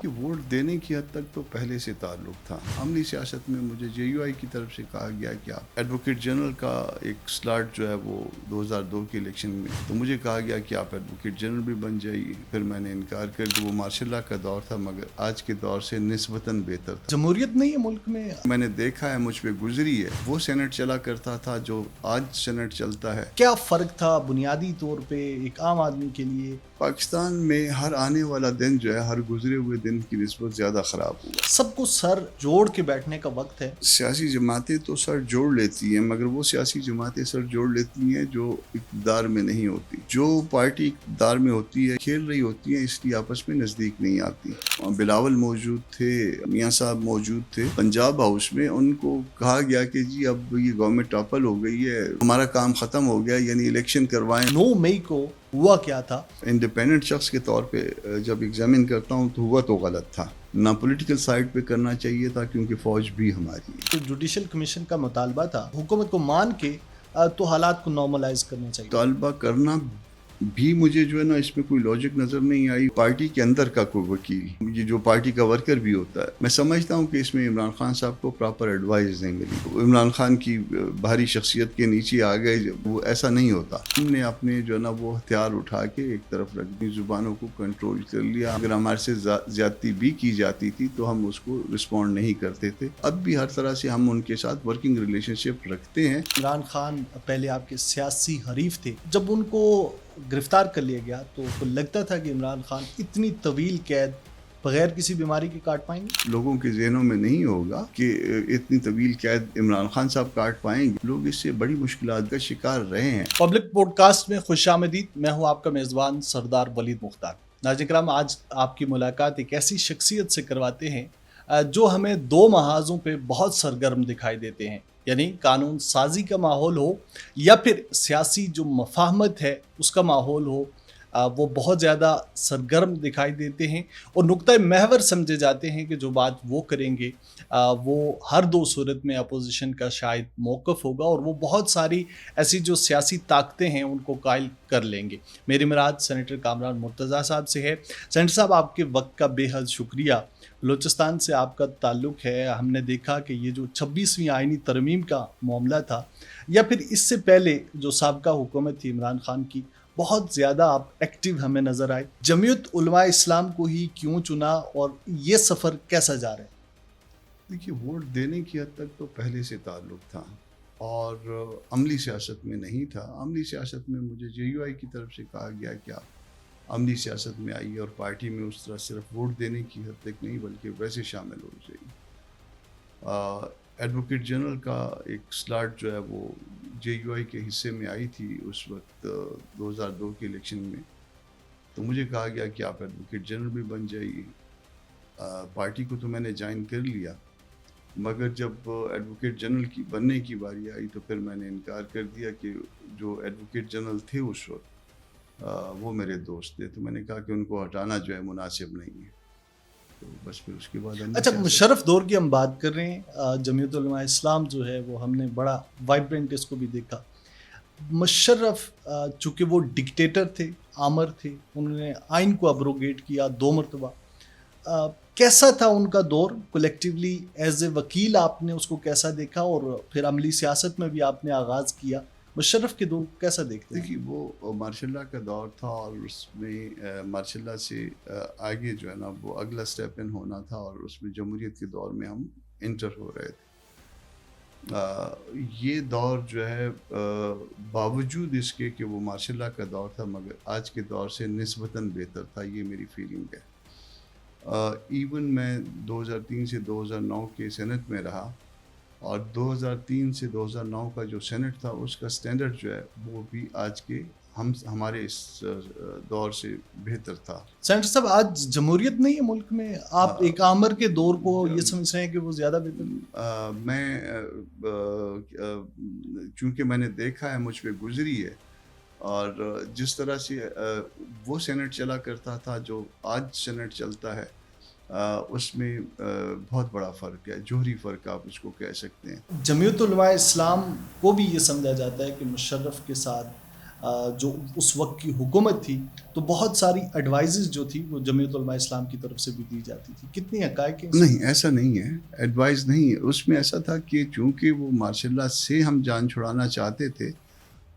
کہ ووٹ دینے کی حد تک تو پہلے سے تعلق تھا. عملی سیاست میں مجھے جے یو آئی کی طرف سے کہا گیا کہ آپ ایڈوکیٹ جنرل کا ایک سلاٹ جو ہے وہ 2002 کے الیکشن میں، تو مجھے کہا گیا کہ آپ ایڈوکیٹ جنرل بھی بن جائیے. پھر میں نے انکار کر دیا. وہ ماشاء اللہ کا دور تھا مگر آج کے دور سے نسبتاً بہتر تھا. جمہوریت نہیں ہے ملک میں. میں نے دیکھا ہے، مجھ پہ گزری ہے. وہ سینٹ چلا کرتا تھا جو آج سینٹ چلتا ہے. کیا فرق تھا بنیادی طور پہ ایک عام آدمی کے لیے؟ پاکستان میں ہر آنے والا دن جو ہے ہر گزرے ہوئے دن کی نسبت زیادہ خراب ہوا. سب کو سر جوڑ کے بیٹھنے کا وقت ہے. سیاسی جماعتیں تو سر جوڑ لیتی ہیں مگر وہ سیاسی جماعتیں سر جوڑ لیتی ہیں جو اقتدار میں نہیں ہوتی. جو پارٹی اقتدار میں ہوتی ہے کھیل رہی ہوتی ہیں، اس لیے آپس میں نزدیک نہیں آتی. بلاول موجود تھے، میاں صاحب موجود تھے پنجاب ہاؤس میں. ان کو کہا گیا کہ جی اب یہ گورنمنٹ ٹاپل ہو گئی ہے، ہمارا کام ختم ہو گیا، یعنی الیکشن کروائیں. 9 مئی کو ہوا کیا تھا؟ انڈیپینڈنٹ شخص کے طور پہ جب ایگزامن کرتا ہوں تو ہوا تو غلط تھا. نہ پولیٹیکل سائڈ پہ کرنا چاہیے تھا کیونکہ فوج بھی ہماری ہے. تو جوڈیشل کمیشن کا مطالبہ تھا حکومت کو مان کے تو حالات کو نارملائز کرنا چاہیے. طالبہ کرنا بھی مجھے جو ہے نا اس میں کوئی لاجک نظر نہیں آئی. پارٹی کے اندر کا کوئی وکیل، یہ جو پارٹی کا ورکر بھی ہوتا ہے، میں سمجھتا ہوں کہ اس میں عمران خان صاحب کو پراپر ایڈوائز نہیں ملی. عمران خان کی بھاری شخصیت کے نیچے آ گئے، وہ ایسا نہیں ہوتا. ہم نے اپنے جو ہے نا وہ ہتھیار اٹھا کے ایک طرف رکھ دی، زبانوں کو کنٹرول کر لیا. اگر ہمارے سے زیادتی بھی کی جاتی تھی تو ہم اس کو رسپونڈ نہیں کرتے تھے. اب بھی ہر طرح سے ہم ان کے ساتھ ورکنگ ریلیشن شپ رکھتے ہیں. عمران خان پہلے آپ کے سیاسی حریف تھے. جب ان کو گرفتار کر لیا گیا تو لگتا تھا کہ عمران خان اتنی طویل قید بغیر کسی بیماری کے کاٹ پائیں گے؟ لوگوں کے ذہنوں میں نہیں ہوگا کہ اتنی طویل قید عمران خان صاحب کاٹ پائیں گے. لوگ اس سے بڑی مشکلات کا شکار رہے ہیں. پبلک پوڈ کاسٹ میں خوش آمدید. میں ہوں آپ کا میزبان سردار ولید مختار. ناظرین کرام، آج آپ کی ملاقات ایک ایسی شخصیت سے کرواتے ہیں جو ہمیں 2 محاذوں پہ بہت سرگرم دکھائی دیتے ہیں، یعنی قانون سازی کا ماحول ہو یا پھر سیاسی جو مفاہمت ہے اس کا ماحول ہو. وہ بہت زیادہ سرگرم دکھائی دیتے ہیں اور نقطۂ محور سمجھے جاتے ہیں کہ جو بات وہ کریں گے وہ ہر 2 صورت میں اپوزیشن کا شاید موقف ہوگا اور وہ بہت ساری ایسی جو سیاسی طاقتیں ہیں ان کو قائل کر لیں گے. میری مراد سینیٹر کامران مرتضیٰ صاحب سے ہے. سینیٹر صاحب، آپ کے وقت کا بے حد شکریہ. بلوچستان سے آپ کا تعلق ہے. ہم نے دیکھا کہ یہ جو 26ویں آئینی ترمیم کا معاملہ تھا یا پھر اس سے پہلے جو سابقہ حکومت تھی عمران خان کی، بہت زیادہ آپ ایکٹیو ہمیں نظر آئے. جمعیت علماء اسلام کو ہی کیوں چنا اور یہ سفر کیسا جا رہا ہے؟ دیکھیے، ووٹ دینے کی حد تک تو پہلے سے تعلق تھا اور عملی سیاست میں نہیں تھا. عملی سیاست میں مجھے جے یو آئی کی طرف سے کہا گیا کہ آپ عملی سیاست میں آئیے اور پارٹی میں اس طرح صرف ووٹ دینے کی حد تک نہیں بلکہ ویسے شامل ہو جائیے. ایڈوکیٹ جنرل کا ایک سلاٹ جو ہے وہ جے یو آئی کے حصے میں آئی تھی اس وقت 2002 کے الیکشن میں. تو مجھے کہا گیا کہ آپ ایڈوکیٹ جنرل بھی بن جائیے. پارٹی کو تو میں نے جوائن کر لیا مگر جب ایڈوکیٹ جنرل کی بننے کی باری آئی تو پھر میں نے انکار کر دیا کہ جو ایڈوکیٹ جنرل تھے اس وقت وہ میرے دوست تھے. تو میں نے کہا کہ ان کو ہٹانا جو ہے مناسب نہیں ہے. تو بس پھر اس کے بعد اچھا، مشرف دور کی ہم بات کر رہے ہیں. جمعیت علماء اسلام جو ہے وہ ہم نے بڑا وائبرنٹ اس کو بھی دیکھا. مشرف چونکہ وہ ڈکٹیٹر تھے، آمر تھے، انہوں نے آئین کو ابروگیٹ کیا 2 مرتبہ. کیسا تھا ان کا دور؟ کولیکٹیولی ایز اے وکیل آپ نے اس کو کیسا دیکھا اور پھر عملی سیاست میں بھی آپ نے آغاز کیا. مشرف کے دور کیسا دیکھتے ہیں؟ دیکھیے، وہ مارشاء اللہ کا دور تھا اور اس میں مارشاء اللہ سے آگے جو ہے نا وہ اگلا سٹیپ ان ہونا تھا اور اس میں جمہوریت کے دور میں ہم انٹر ہو رہے تھے. یہ دور جو ہے باوجود اس کے کہ وہ مارشاء اللہ کا دور تھا مگر آج کے دور سے نسبتاً بہتر تھا. یہ میری فیلنگ ہے. ایون میں 2003 سے 2009 کے سینٹ میں رہا اور 2003 سے 2009 کا جو سینٹ تھا اس کا سٹینڈرڈ جو ہے وہ بھی آج کے ہمارے اس دور سے بہتر تھا. سینٹر صاحب، آج جمہوریت نہیں ہے ملک میں. آپ ایک آمر کے دور کو یہ سمجھ رہے ہیں کہ وہ زیادہ بہتر؟ میں چونکہ میں نے دیکھا ہے، مجھ پہ گزری ہے اور جس طرح سے وہ سینٹ چلا کرتا تھا جو آج سینٹ چلتا ہے اس میں بہت بڑا فرق ہے. جوہری فرق آپ اس کو کہہ سکتے ہیں. جمعیت علماء اسلام کو بھی یہ سمجھا جاتا ہے کہ مشرف کے ساتھ جو اس وقت کی حکومت تھی تو بہت ساری ایڈوائزز جو تھی وہ جمعیت علماء اسلام کی طرف سے بھی دی جاتی تھی. کتنی حقائق ہیں؟ نہیں ایسا نہیں ہے, ایڈوائز نہیں ہے. اس میں ایسا تھا کہ چونکہ وہ مارشاء اللہ سے ہم جان چھڑانا چاہتے تھے,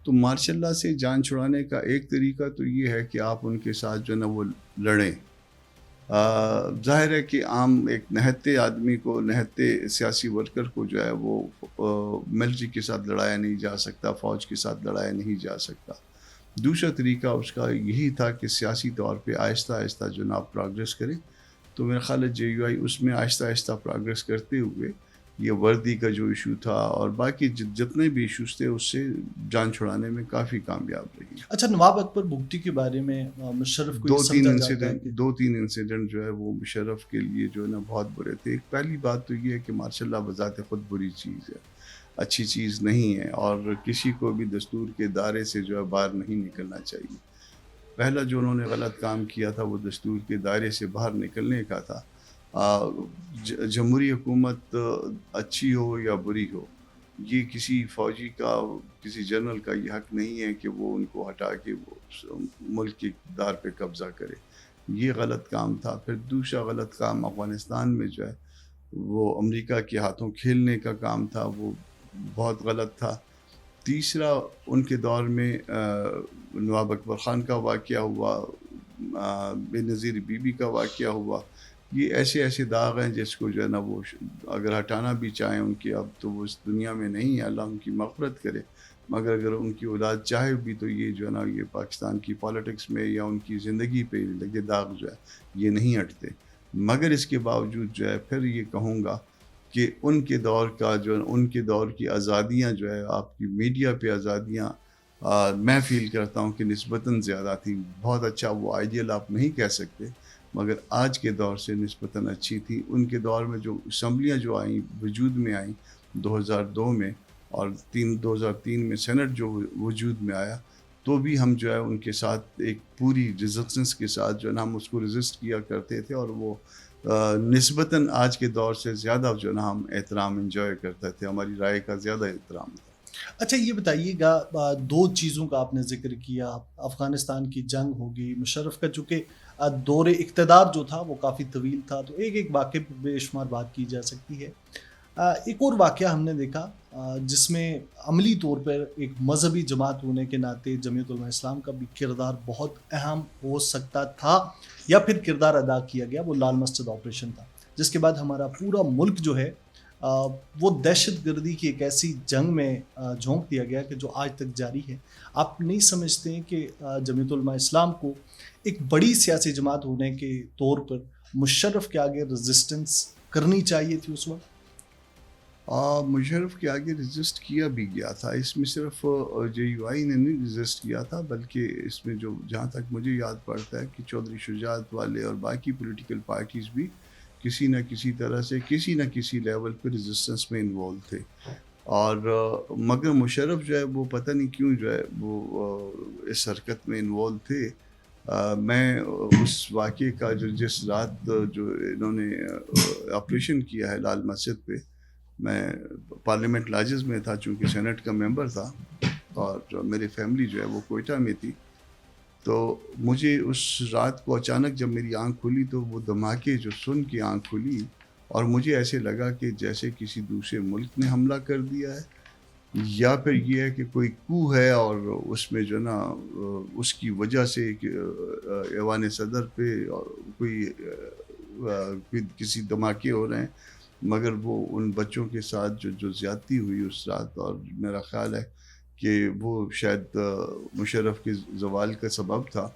تو مارشاء اللہ سے جان چھڑانے کا ایک طریقہ تو یہ ہے کہ آپ ان کے ساتھ جو ہے نا وہ لڑیں. ظاہر ہے کہ عام ایک نہتے آدمی کو, نہتے سیاسی ورکر کو جو ہے وہ ملٹری کے ساتھ لڑایا نہیں جا سکتا, فوج کے ساتھ لڑایا نہیں جا سکتا. دوسرا طریقہ اس کا یہی تھا کہ سیاسی طور پہ آہستہ آہستہ جو نا پروگریس کریں. تو میرا خیال ہے JUI اس میں آہستہ آہستہ پروگریس کرتے ہوئے یہ وردی کا جو ایشو تھا اور باقی جتنے بھی ایشوز تھے اس سے جان چھڑانے میں کافی کامیاب رہی. اچھا, نواب اکبر بگٹی کے بارے میں مشرف کو دو تین انسیڈنٹ جو ہے وہ مشرف کے لیے جو ہے نا بہت برے تھے. ایک پہلی بات تو یہ ہے کہ ماشاء اللہ بذات خود بری چیز ہے, اچھی چیز نہیں ہے, اور کسی کو بھی دستور کے دائرے سے جو ہے باہر نہیں نکلنا چاہیے. پہلا جو انہوں نے غلط کام کیا تھا وہ دستور کے دائرے سے باہر نکلنے کا تھا. جمہوری حکومت اچھی ہو یا بری ہو, یہ کسی فوجی کا, کسی جنرل کا یہ حق نہیں ہے کہ وہ ان کو ہٹا کے وہ ملک کے اقتدار پہ قبضہ کرے. یہ غلط کام تھا. پھر دوسرا غلط کام افغانستان میں جو ہے وہ امریکہ کے ہاتھوں کھیلنے کا کام تھا, وہ بہت غلط تھا. تیسرا ان کے دور میں نواب اکبر خان کا واقعہ ہوا, بے نظیر بی بی کا واقعہ ہوا. یہ ایسے داغ ہیں جس کو جو ہے نا وہ اگر ہٹانا بھی چاہیں ان کی, اب تو وہ اس دنیا میں نہیں ہے, اللہ ان کی مغفرت کرے, مگر اگر ان کی اولاد چاہے بھی تو یہ جو ہے نا یہ پاکستان کی پالیٹکس میں یا ان کی زندگی پہ لگے داغ جو ہے یہ نہیں ہٹتے. مگر اس کے باوجود جو ہے پھر یہ کہوں گا کہ ان کے دور کا جو ہے ان کے دور کی آزادیاں جو ہے آپ کی میڈیا پہ آزادیاں میں فیل کرتا ہوں کہ نسبتاً زیادہ تھی. بہت اچھا وہ آئیڈیل آپ نہیں کہہ سکتے, مگر آج کے دور سے نسبتاً اچھی تھی. ان کے دور میں جو اسمبلیاں جو آئیں, وجود میں آئیں 2002 میں, اور 2003 میں سینٹ جو وجود میں آیا, تو بھی ہم جو ہے ان کے ساتھ ایک پوری ریزسٹنس کے ساتھ جو ہے نا ہم اس کو ریزسٹ کیا کرتے تھے, اور وہ نسبتاً آج کے دور سے زیادہ جو ہے نا ہم احترام انجوائے کرتے تھے, ہماری رائے کا زیادہ احترام تھا. اچھا, یہ بتائیے گا, دو چیزوں کا آپ نے ذکر کیا, افغانستان کی جنگ ہوگی, مشرف کا چونکہ دور اقتدار جو تھا وہ کافی طویل تھا تو ایک واقعے پر بے شمار بات کی جا سکتی ہے. ایک اور واقعہ ہم نے دیکھا جس میں عملی طور پر ایک مذہبی جماعت ہونے کے ناطے جمعیت علماء اسلام کا بھی کردار بہت اہم ہو سکتا تھا یا پھر کردار ادا کیا گیا, وہ لال مسجد آپریشن تھا, جس کے بعد ہمارا پورا ملک جو ہے وہ دہشت گردی کی ایک ایسی جنگ میں جھونک دیا گیا کہ جو آج تک جاری ہے. آپ نہیں سمجھتے ہیں کہ جمعیت علماء اسلام کو ایک بڑی سیاسی جماعت ہونے کے طور پر مشرف کے آگے ریزسٹنس کرنی چاہیے تھی اس وقت؟ مشرف کے آگے ریزسٹ کیا بھی گیا تھا. اس میں صرف JUI نے نہیں ریزسٹ کیا تھا, بلکہ اس میں جو جہاں تک مجھے یاد پڑتا ہے کہ چودھری شجاعت والے اور باقی پولیٹیکل پارٹیز بھی کسی نہ کسی طرح سے کسی نہ کسی لیول پہ ریزسٹنس میں انوالو تھے. اور مگر مشرف جو ہے وہ پتہ نہیں کیوں جو ہے وہ اس حرکت میں انوالو تھے. میں اس واقعے کا جس رات جو انہوں نے آپریشن کیا ہے لال مسجد پہ, میں پارلیمنٹ لاجز میں تھا چونکہ سینٹ کا ممبر تھا, اور میری فیملی جو ہے وہ کوئٹہ میں تھی. تو مجھے اس رات کو اچانک جب میری آنکھ کھلی تو وہ دھماکے جو سن کے آنکھ کھلی, اور مجھے ایسے لگا کہ جیسے کسی دوسرے ملک نے حملہ کر دیا ہے, یا پھر یہ ہے کہ کوئی کو ہے اور اس میں جو نا اس کی وجہ سے ایوان صدر پہ کوئی کسی دھماکے ہو رہے ہیں. مگر وہ ان بچوں کے ساتھ جو زیادتی ہوئی اس رات, اور میرا خیال ہے کہ وہ شاید مشرف کے زوال کا سبب تھا.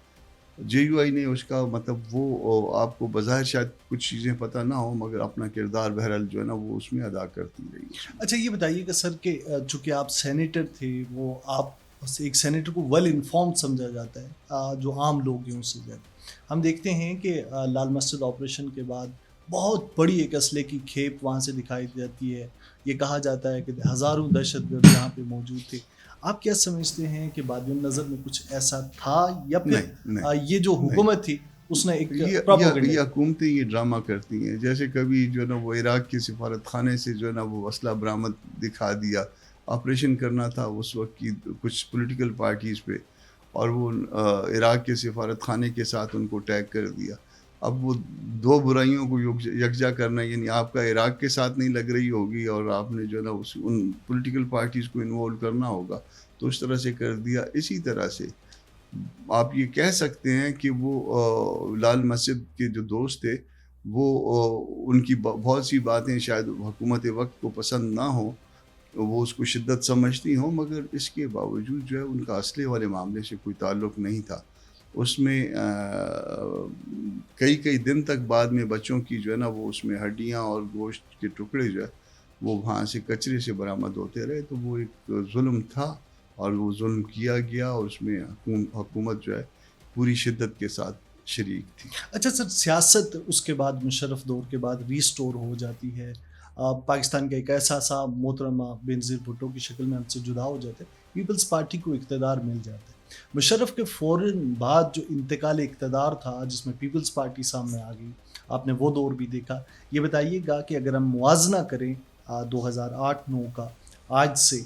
JUI نے اس کا مطلب وہ آپ کو بظاہر شاید کچھ چیزیں پتہ نہ ہو, مگر اپنا کردار بہرحال جو ہے نا وہ اس میں ادا کرتی رہی. اچھا, یہ بتائیے کہ سر کہ چونکہ آپ سینیٹر تھے, وہ آپ ایک سینیٹر کو ویل انفارمڈ سمجھا جاتا ہے, جو عام لوگ ہیں اس سے زیادہ. ہم دیکھتے ہیں کہ لال مسجد آپریشن کے بعد بہت بڑی ایک اسلحے کی کھیپ وہاں سے دکھائی جاتی ہے. یہ کہا جاتا ہے کہ ہزاروں دہشت گرد یہاں پہ موجود تھے. آپ کیا سمجھتے ہیں کہ بادی النظر میں کچھ ایسا تھا, یا پھر یہ جو حکومت تھی اس نے ایک یہ حکومتیں یہ ڈرامہ کرتی ہیں, جیسے کبھی جو ہے نا وہ عراق کے سفارت خانے سے جو ہے نا وہ اسلحہ برآمد دکھا دیا, آپریشن کرنا تھا اس وقت کی کچھ پولیٹیکل پارٹیز پہ, اور وہ عراق کے سفارت خانے کے ساتھ ان کو ٹیگ کر دیا. اب وہ دو برائیوں کو یکجا کرنا، یعنی آپ کا عراق کے ساتھ نہیں لگ رہی ہوگی اور آپ نے جو ہے نا ان پولیٹیکل پارٹیز کو انوالو کرنا ہوگا، تو اس طرح سے کر دیا. اسی طرح سے آپ یہ کہہ سکتے ہیں کہ وہ لال مسجد کے جو دوست تھے وہ ان کی بہت سی باتیں شاید حکومت وقت کو پسند نہ ہوں، وہ اس کو شدت سمجھتی ہوں، مگر اس کے باوجود جو ہے ان کا اسلحے والے معاملے سے کوئی تعلق نہیں تھا. اس میں کئی دن تک بعد میں بچوں کی جو ہے نا وہ اس میں ہڈیاں اور گوشت کے ٹکڑے جو ہے وہ وہاں سے کچرے سے برآمد ہوتے رہے. تو وہ ایک ظلم تھا اور وہ ظلم کیا گیا، اور اس میں حکومت جو ہے پوری شدت کے ساتھ شریک تھی. اچھا سر، سیاست اس کے بعد مشرف دور کے بعد ریسٹور ہو جاتی ہے، پاکستان کا ایک ایسا سا محترمہ بینظیر بھٹو کی شکل میں ہم سے جدا ہو جاتے ہیں، پیپلز پارٹی کو اقتدار مل جاتا ہے. مشرف کے فوراً بعد جو انتقال اقتدار تھا جس میں پیپلز پارٹی سامنے آ گئی، آپ نے وہ دور بھی دیکھا. یہ بتائیے گا کہ اگر ہم موازنہ کریں 2008-9 کا آج سے،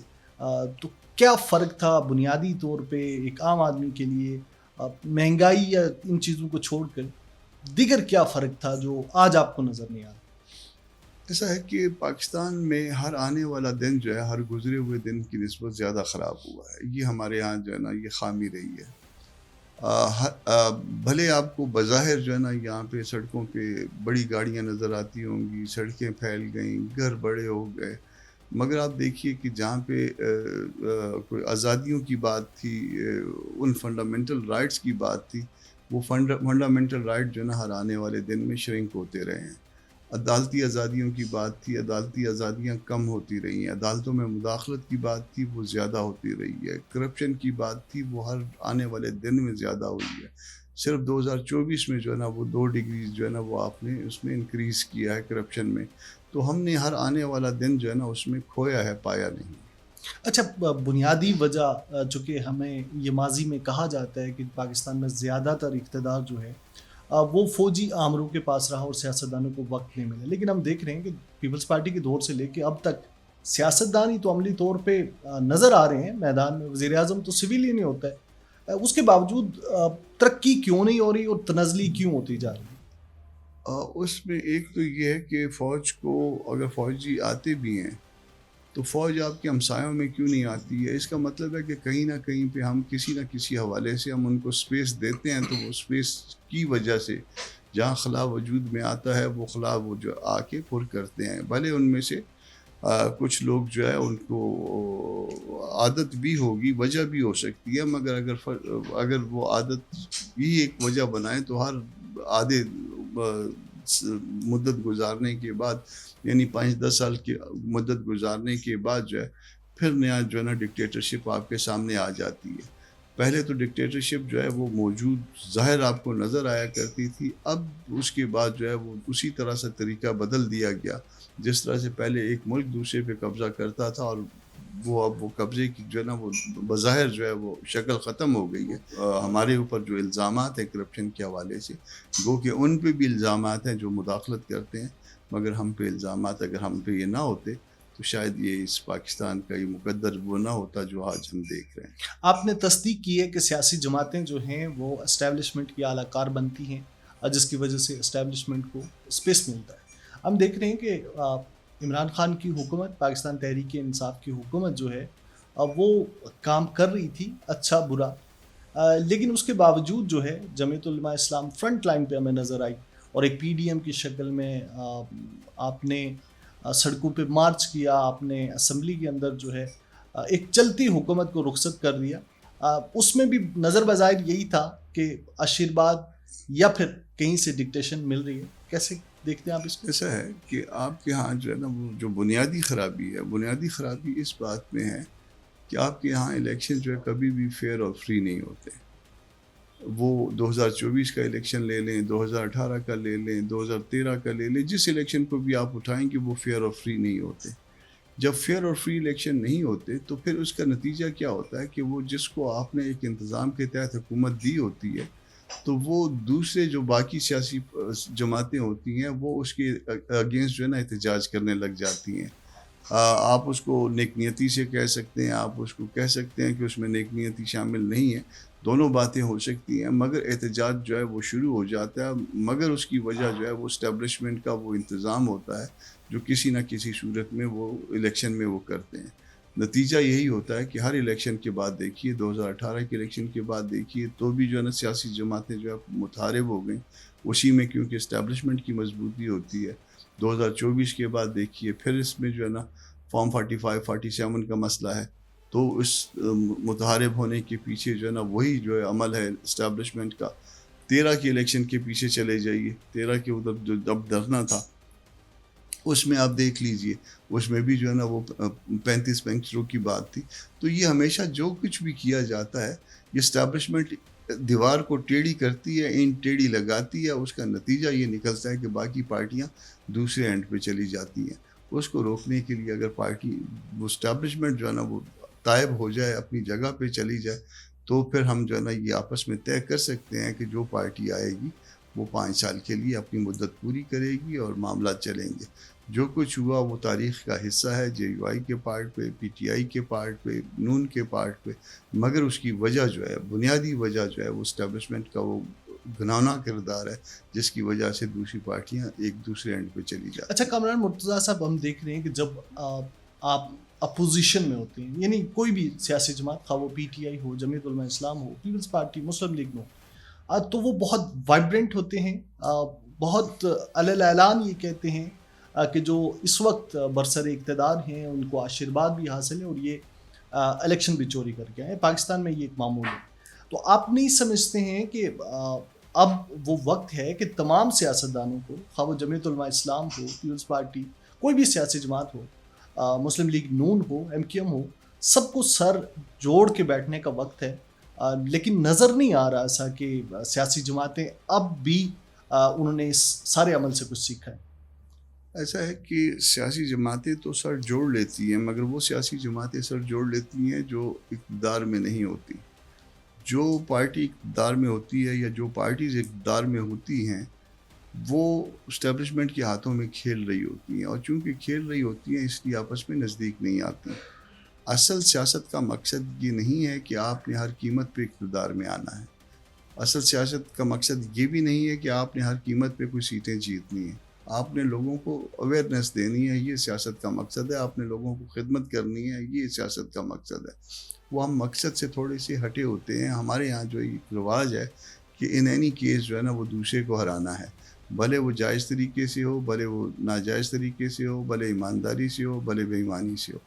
تو کیا فرق تھا بنیادی طور پہ ایک عام آدمی کے لیے؟ مہنگائی یا ان چیزوں کو چھوڑ کر دیگر کیا فرق تھا جو آج آپ کو نظر نہیں آ رہا؟ ایسا ہے کہ پاکستان میں ہر آنے والا دن جو ہے ہر گزرے ہوئے دن کی نسبت زیادہ خراب ہوا ہے. یہ ہمارے ہاں جو ہے نا یہ خامی رہی ہے. بھلے آپ کو بظاہر جو ہے نا یہاں پہ سڑکوں پہ بڑی گاڑیاں نظر آتی ہوں گی، سڑکیں پھیل گئیں، گھر بڑے ہو گئے، مگر آپ دیکھیے کہ جہاں پہ کوئی آزادیوں کی بات تھی، ان فنڈامنٹل رائٹس کی بات تھی، وہ فنڈامنٹل رائٹ جو ہے نا ہر آنے والے دن میں شرنک ہوتے رہے ہیں. عدالتی آزادیوں کی بات تھی، عدالتی آزادیاں کم ہوتی رہی ہیں. عدالتوں میں مداخلت کی بات تھی، وہ زیادہ ہوتی رہی ہے. کرپشن کی بات تھی، وہ ہر آنے والے دن میں زیادہ ہوئی ہے. صرف 2024 میں جو ہے نا وہ 2 ڈگری جو ہے نا وہ آپ نے اس میں انکریز کیا ہے کرپشن میں. تو ہم نے ہر آنے والا دن جو ہے نا اس میں کھویا ہے، پایا نہیں. اچھا، بنیادی وجہ چونکہ ہمیں یہ ماضی میں کہا جاتا ہے کہ پاکستان میں زیادہ تر اقتدار جو ہے وہ فوجی آمروں کے پاس رہا اور سیاستدانوں کو وقت نہیں ملا. لیکن ہم دیکھ رہے ہیں کہ پیپلز پارٹی کے دور سے لے کے اب تک سیاستدان ہی تو عملی طور پہ نظر آ رہے ہیں میدان میں. وزیر اعظم تو سویلین ہی ہوتا ہے، اس کے باوجود ترقی کیوں نہیں ہو رہی اور تنزلی کیوں ہوتی جا رہی ہے؟ اس میں ایک تو یہ ہے کہ فوج کو اگر فوجی آتے بھی ہیں تو فوج آپ کے ہمسایوں میں کیوں نہیں آتی ہے؟ اس کا مطلب ہے کہ کہیں نہ کہیں پہ ہم کسی نہ کسی حوالے سے ہم ان کو سپیس دیتے ہیں، تو وہ سپیس کی وجہ سے جہاں خلا وجود میں آتا ہے وہ خلا وہ جو آ کے پر کرتے ہیں. بھلے ان میں سے کچھ لوگ جو ہے ان کو عادت بھی ہوگی، وجہ بھی ہو سکتی ہے، مگر اگر وہ عادت ہی ایک وجہ بنائیں تو ہر آدھے مدت گزارنے کے بعد، یعنی 5-10 سال کی مدت گزارنے کے بعد جو ہے پھر نیا جو ہے نا ڈکٹیٹرشپ آپ کے سامنے آ جاتی ہے. پہلے تو ڈکٹیٹرشپ جو ہے وہ موجود ظاہر آپ کو نظر آیا کرتی تھی، اب اس کے بعد جو ہے وہ اسی طرح سے طریقہ بدل دیا گیا جس طرح سے پہلے ایک ملک دوسرے پہ قبضہ کرتا تھا، اور وہ اب وہ قبضے کی جو ہے نا وہ بظاہر جو ہے وہ شکل ختم ہو گئی ہے. ہمارے اوپر جو الزامات ہیں کرپشن کے حوالے سے، گو کہ ان پہ بھی الزامات ہیں جو مداخلت کرتے ہیں، مگر ہم پہ الزامات اگر ہم پہ یہ نہ ہوتے تو شاید یہ اس پاکستان کا یہ مقدر وہ نہ ہوتا جو آج ہم دیکھ رہے ہیں. آپ نے تصدیق کی ہے کہ سیاسی جماعتیں جو ہیں وہ اسٹیبلشمنٹ کی اعلی کار بنتی ہیں، جس کی وجہ سے اسٹیبلشمنٹ کو اسپیس ملتا ہے. ہم دیکھ رہے ہیں کہ عمران خان کی حکومت، پاکستان تحریک انصاف کی حکومت جو ہے وہ کام کر رہی تھی، اچھا برا، لیکن اس کے باوجود جو ہے جمعیت علماء اسلام فرنٹ لائن پہ ہمیں نظر آئی اور ایک پی ڈی ایم کی شکل میں آپ نے سڑکوں پہ مارچ کیا، آپ نے اسمبلی کے اندر جو ہے ایک چلتی حکومت کو رخصت کر دیا. اس میں بھی نظر بظاہر یہی تھا کہ آشیرواد یا پھر کہیں سے ڈکٹیشن مل رہی ہے. کیسے دیکھتے ہیں آپ اس کو؟ ایسا ہے کہ آپ کے ہاں جو ہے نا وہ جو بنیادی خرابی ہے، بنیادی خرابی اس بات میں ہے کہ آپ کے یہاں الیکشن جو ہے کبھی بھی فیئر اور فری نہیں ہوتے. وہ 2024 کا الیکشن لے لیں، 2018 کا لے لیں، 2013 کا لے لیں، جس الیکشن کو بھی آپ اٹھائیں کہ وہ فیئر اور فری نہیں ہوتے. جب فیئر اور فری الیکشن نہیں ہوتے تو پھر اس کا نتیجہ کیا ہوتا ہے کہ وہ جس کو آپ نے ایک انتظام کے تحت حکومت دی ہوتی ہے تو وہ دوسرے جو باقی سیاسی جماعتیں ہوتی ہیں وہ اس کے اگینسٹ جو ہے نا احتجاج کرنے لگ جاتی ہیں. آپ اس کو نیک نیتی سے کہہ سکتے ہیں، آپ اس کو کہہ سکتے ہیں کہ اس میں نیک نیتی شامل نہیں ہے. دونوں باتیں ہو سکتی ہیں، مگر احتجاج جو ہے وہ شروع ہو جاتا ہے، مگر اس کی وجہ جو ہے وہ اسٹیبلشمنٹ کا وہ انتظام ہوتا ہے جو کسی نہ کسی صورت میں وہ الیکشن میں وہ کرتے ہیں۔ نتیجہ یہی ہوتا ہے کہ ہر الیکشن کے بعد دیکھیے، 2018 کے الیکشن کے بعد دیکھیے تو بھی جو ہے نا سیاسی جماعتیں جو ہے متحارب ہو گئیں، اسی میں کیونکہ اسٹیبلشمنٹ کی مضبوطی ہوتی ہے۔ 2024 کے بعد دیکھیے پھر اس میں جو ہے نا فارم 45 47 کا مسئلہ ہے، تو اس متحارب ہونے کے پیچھے جو ہے نا وہی جو ہے عمل ہے اسٹیبلشمنٹ کا۔ 13 کے الیکشن کے پیچھے چلے جائیے، 13 کے ادھر جو اب ڈرنا تھا اس میں آپ دیکھ لیجئے، اس میں بھی جو ہے نا وہ 35 پینچروں کی بات تھی۔ تو یہ ہمیشہ جو کچھ بھی کیا جاتا ہے، یہ اسٹیبلشمنٹ دیوار کو ٹیڑھی کرتی ہے، اینٹ ٹیڑھی لگاتی ہے، اس کا نتیجہ یہ نکلتا ہے کہ باقی پارٹیاں دوسرے اینڈ پہ چلی جاتی ہیں۔ اس کو روکنے کے لیے اگر پارٹی وہ اسٹیبلشمنٹ جو ہے نا وہ طائب ہو جائے، اپنی جگہ پہ چلی جائے، تو پھر ہم جو ہے نا یہ آپس میں طے کر سکتے ہیں کہ جو پارٹی آئے گی وہ 5 سال کے لیے اپنی مدت پوری کرے گی اور معاملات چلیں گے۔ جو کچھ ہوا وہ تاریخ کا حصہ ہے، جے یو آئی کے پارٹ پہ، پی ٹی آئی کے پارٹ پہ، نون کے پارٹ پہ، مگر اس کی وجہ جو ہے، بنیادی وجہ جو ہے وہ اسٹیبلشمنٹ کا وہ گھناؤنا کردار ہے، جس کی وجہ سے دوسری پارٹیاں ایک دوسرے اینڈ پہ چلی جاتی ہیں۔ اچھا کامران مرتضیٰ صاحب، ہم دیکھ رہے ہیں کہ جب آپ اپوزیشن میں ہوتے ہیں، یعنی کوئی بھی سیاسی جماعت، خواہ وہ P T I who, Jamiat Ulema Islam who, Peoples party, Muslim league ہو، تو وہ بہت وائبرنٹ ہوتے ہیں، بہت علی اعلان یہ کہتے ہیں کہ جو اس وقت برسر اقتدار ہیں ان کو آشیرواد بھی حاصل ہے اور یہ الیکشن بھی چوری کر کے آئے۔ پاکستان میں یہ ایک معمول ہے۔ تو آپ نہیں سمجھتے ہیں کہ اب وہ وقت ہے کہ تمام سیاستدانوں کو، خواہ وہ جمعیت علماء اسلام ہو، پیپلز پارٹی، کوئی بھی سیاسی جماعت ہو، مسلم لیگ نون ہو، ایم کیو ایم ہو، سب کو سر جوڑ کے بیٹھنے کا وقت ہے؟ لیکن نظر نہیں آ رہا ایسا کہ سیاسی جماعتیں اب بھی انہوں نے اس سارے عمل سے کچھ سیکھا ہے۔ ایسا ہے کہ سیاسی جماعتیں تو سر جوڑ لیتی ہیں، مگر وہ سیاسی جماعتیں سر جوڑ لیتی ہیں جو اقتدار میں نہیں ہوتی۔ جو پارٹی اقتدار میں ہوتی ہے یا جو پارٹیز اقتدار میں ہوتی ہیں، وہ اسٹیبلشمنٹ کے ہاتھوں میں کھیل رہی ہوتی ہیں، اور چونکہ کھیل رہی ہوتی ہیں اس لیے آپس میں نزدیک نہیں آتی۔ اصل سیاست کا مقصد یہ نہیں ہے کہ آپ نے ہر قیمت پہ اقتدار میں آنا ہے۔ اصل سیاست کا مقصد یہ بھی نہیں ہے کہ آپ نے ہر قیمت پہ کوئی سیٹیں جیتنی ہیں۔ آپ نے لوگوں کو اویئرنیس دینی ہے، یہ سیاست کا مقصد ہے۔ آپ نے لوگوں کو خدمت کرنی ہے، یہ سیاست کا مقصد ہے۔ وہ ہم مقصد سے تھوڑے سے ہٹے ہوتے ہیں۔ ہمارے یہاں جو ایک رواج ہے کہ ان اینی کیس جو ہے نا وہ دوسرے کو ہرانا ہے، بھلے وہ جائز طریقے سے ہو، بھلے وہ ناجائز طریقے سے ہو، بھلے ایمانداری سے ہو، بھلے بے ایمانی سے ہو۔